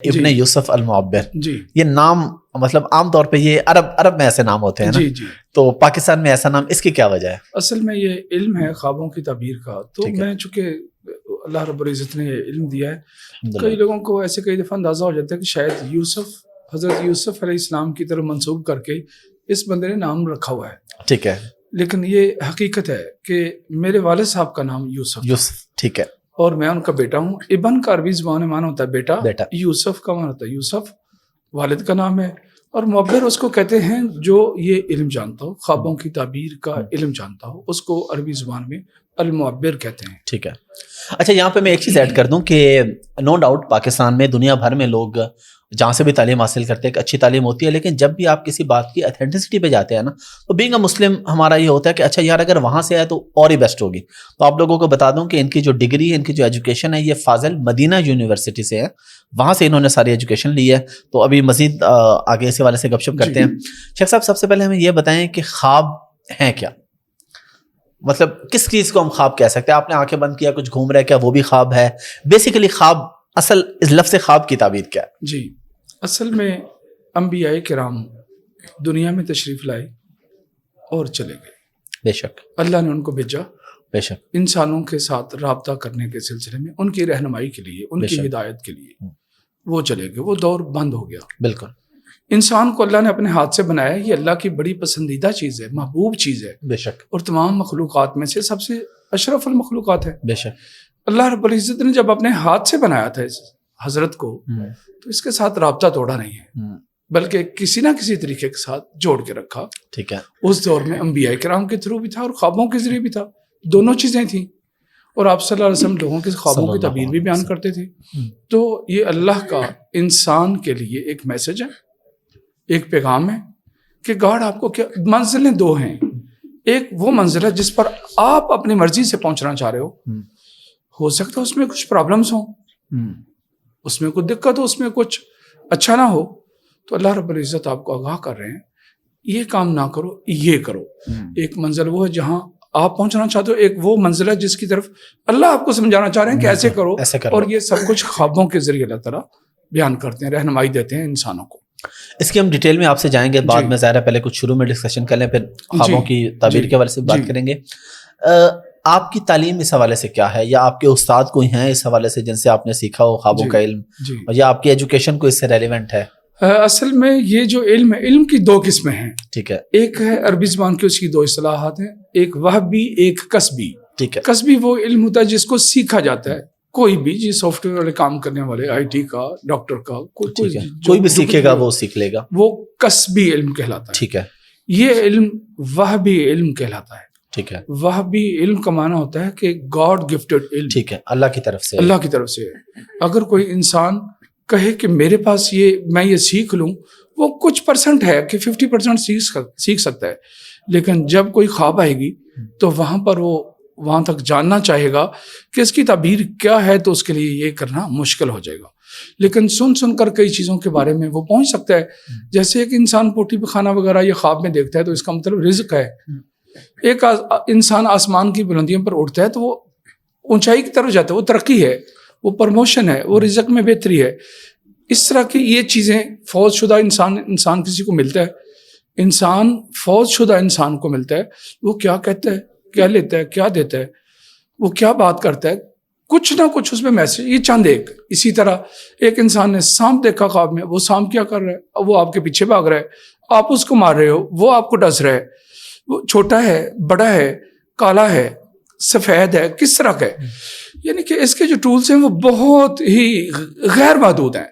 ابن یوسف المعبر، جی یہ نام مطلب عام طور پہ یہ عرب میں ایسے نام ہوتے ہیں نا، جی جی تو پاکستان میں ایسا نام، اس کی کیا وجہ ہے؟ اصل میں یہ علم ہے خوابوں کی تعبیر کا، تو ٹھیک ہے، میں چونکہ اللہ رب العزت نے یہ علم دیا ہے، الحمدللہ۔ کئی لوگوں کو ایسے کئی دفعہ اندازہ ہو جاتا ہے کہ شاید حضرت یوسف علیہ السلام کی طرف منسوب کر کے اس بندے نے نام رکھا ہوا ہے، ٹھیک ہے، لیکن یہ حقیقت ہے کہ میرے والد صاحب کا نام یوسف تھا، یوسف، ٹھیک ہے، اور میں ان کا بیٹا ہوں۔ ابن کا عربی زبان میں معنی ہوتا ہے بیٹا، بیٹا، یوسف کا معنی ہوتا ہے یوسف، والد کا نام ہے، اور معبر اس کو کہتے ہیں جو یہ علم جانتا ہو، خوابوں کی تعبیر کا علم جانتا ہو، اس کو عربی زبان میں المعبر کہتے ہیں۔ ٹھیک ہے۔ اچھا، یہاں پہ میں ایک چیز ایڈ کر دوں کہ نو ڈاؤٹ پاکستان میں، دنیا بھر میں لوگ جہاں سے بھی تعلیم حاصل کرتے ہیں، ایک اچھی تعلیم ہوتی ہے، لیکن جب بھی آپ کسی بات کی اتھینٹسٹی پہ جاتے ہیں نا، تو بینگ اے مسلم ہمارا یہ ہوتا ہے کہ اچھا یار اگر وہاں سے آئے تو اور ہی بیسٹ ہوگی۔ تو آپ لوگوں کو بتا دوں کہ ان کی جو ڈگری ہے، ان کی جو ایجوکیشن ہے، یہ فاضل مدینہ یونیورسٹی سے ہے، وہاں سے انہوں نے ساری ایجوکیشن لی ہے۔ تو ابھی مزید آگے اس حوالے سے گپ شپ کرتے ہیں۔ شیخ صاحب، سب سے پہلے ہمیں یہ بتائیں کہ خواب ہیں کیا؟ مطلب کس چیز کو ہم خواب کہہ سکتے ہیں؟ آپ نے آنکھیں بند کیا، کچھ گھوم رہا ہے، کیا وہ بھی خواب ہے؟ بیسیکلی خواب، اصل اس لفظ خواب کی تعبیر کیا ہے؟ جی، اصل میں انبیاء کرام دنیا میں تشریف لائے اور چلے گئے، بے شک، اللہ نے ان کو بھیجا بے شک، انسانوں کے ساتھ رابطہ کرنے کے سلسلے میں، ان کی رہنمائی کے لیے، ان بے کی شک، ہدایت کے لیے وہ چلے گئے، وہ دور بند ہو گیا۔ بالکل، انسان کو اللہ نے اپنے ہاتھ سے بنایا، یہ اللہ کی بڑی پسندیدہ چیز ہے، محبوب چیز ہے، بے شک، اور تمام مخلوقات میں سے سب سے اشرف المخلوقات ہے۔ بے شک، اللہ رب العزت نے جب اپنے ہاتھ سے بنایا تھا اس حضرت کو، تو اس کے ساتھ رابطہ توڑا نہیں ہے، بلکہ کسی نہ کسی طریقے کے ساتھ جوڑ کے رکھا۔ ٹھیک ہے، اس دور میں انبیاء کرام کے تھرو بھی تھا اور خوابوں کے ذریعے بھی تھا، دونوں چیزیں تھیں، اور آپ صلی اللہ علیہ وسلم لوگوں کے خوابوں کی تعبیر بھی بیان کرتے تھے۔ تو یہ اللہ کا انسان کے لیے ایک میسج ہے، ایک پیغام ہے کہ گاڈ آپ کو کیا، منزلیں دو ہیں، ایک وہ منزل ہے جس پر آپ اپنی مرضی سے پہنچنا چاہ رہے ہو سکتا ہے اس میں کچھ پرابلمس ہوں، اس میں کچھ دقت ہو، اس میں کچھ اچھا نہ ہو، تو اللہ رب العزت آپ کو آگاہ کر رہے ہیں یہ کام نہ کرو، یہ کرو۔ ایک منزل وہ ہے جہاں آپ پہنچنا چاہتے ہو، ایک وہ منزل ہے جس کی طرف اللہ آپ کو سمجھانا چاہ رہے ہیں کہ ایسے کرو، اور یہ سب کچھ خوابوں کے ذریعے اللہ تعالیٰ بیان کرتے ہیں، رہنمائی دیتے ہیں انسانوں کو۔ اس کی ہم ڈیٹیل میں آپ سے جائیں گے بعد میں، ظاہر ہے پہلے کچھ شروع میں ڈسکشن کر لیں، پھر خوابوں کی تعبیر کے حوالے سے بات کریں گے۔ آپ کی تعلیم اس حوالے سے کیا ہے، یا آپ کے استاد کوئی ہیں اس حوالے سے جن سے آپ نے سیکھا ہو خوابوں کا علم، یا آپ کی ایجوکیشن کو اس سے ریلیونٹ ہے؟ اصل میں یہ جو علم ہے، علم کی دو قسمیں ہیں، ٹھیک ہے، ایک ہے عربی زبان کی، اس کی دو اصطلاحات ہیں، ایک وہبی، ایک کسبی۔ ٹھیک ہے، کسبی وہ علم ہوتا ہے جس کو سیکھا جاتا ہے، کوئی بھی جی سافٹ ویئر والے کام کرنے والے، آئی ٹی کا، ڈاکٹر کا، کوئی بھی سیکھے گا وہ سیکھ لے گا، وہ کسبی علم کہلاتا ہے۔ ٹھیک ہے، یہ علم وہبی علم کہلاتا ہے۔ ٹھیک ہے، وہبی علم کا معنی ہوتا ہے کہ گاڈ گفٹڈ علم، ٹھیک ہے، اللہ کی طرف سے، اللہ کی طرف سے ہے۔ اگر کوئی انسان کہے کہ میرے پاس میں یہ سیکھ لوں، وہ کچھ پرسنٹ ہے کہ 50% سیکھ سکتا ہے، لیکن جب کوئی خواب آئے گی تو وہاں پر وہ وہاں تک جاننا چاہے گا کہ اس کی تعبیر کیا ہے، تو اس کے لیے یہ کرنا مشکل ہو جائے گا۔ لیکن سن کر کئی چیزوں کے بارے میں وہ پہنچ سکتا ہے، جیسے ایک انسان پوٹی پخانہ وغیرہ یہ خواب میں دیکھتا ہے تو اس کا مطلب رزق ہے۔ ایک انسان آسمان کی بلندیوں پر اڑتا ہے تو وہ اونچائی کی طرف جاتا ہے، وہ ترقی ہے، وہ پروموشن ہے، وہ رزق میں بہتری ہے۔ اس طرح کی یہ چیزیں فوج شدہ انسان کسی کو ملتا ہے، فوج شدہ انسان کو ملتا ہے، وہ کیا کہتا ہے، کیا لیتا ہے، کیا دیتا ہے، وہ کیا بات کرتا ہے، کچھ نہ کچھ اس میں میسج، یہ چند ایک۔ اسی طرح ایک انسان نے سانپ دیکھا خواب میں، وہ سانپ کیا کر رہا ہے، وہ آپ کے پیچھے بھاگ رہا ہے، آپ اس کو مار رہے ہو، وہ آپ کو ڈس رہا ہے، وہ چھوٹا ہے، بڑا ہے، کالا ہے، سفید ہے، کس طرح کا ہے۔ یعنی کہ اس کے جو ٹولز ہیں وہ بہت ہی غیر محدود ہیں،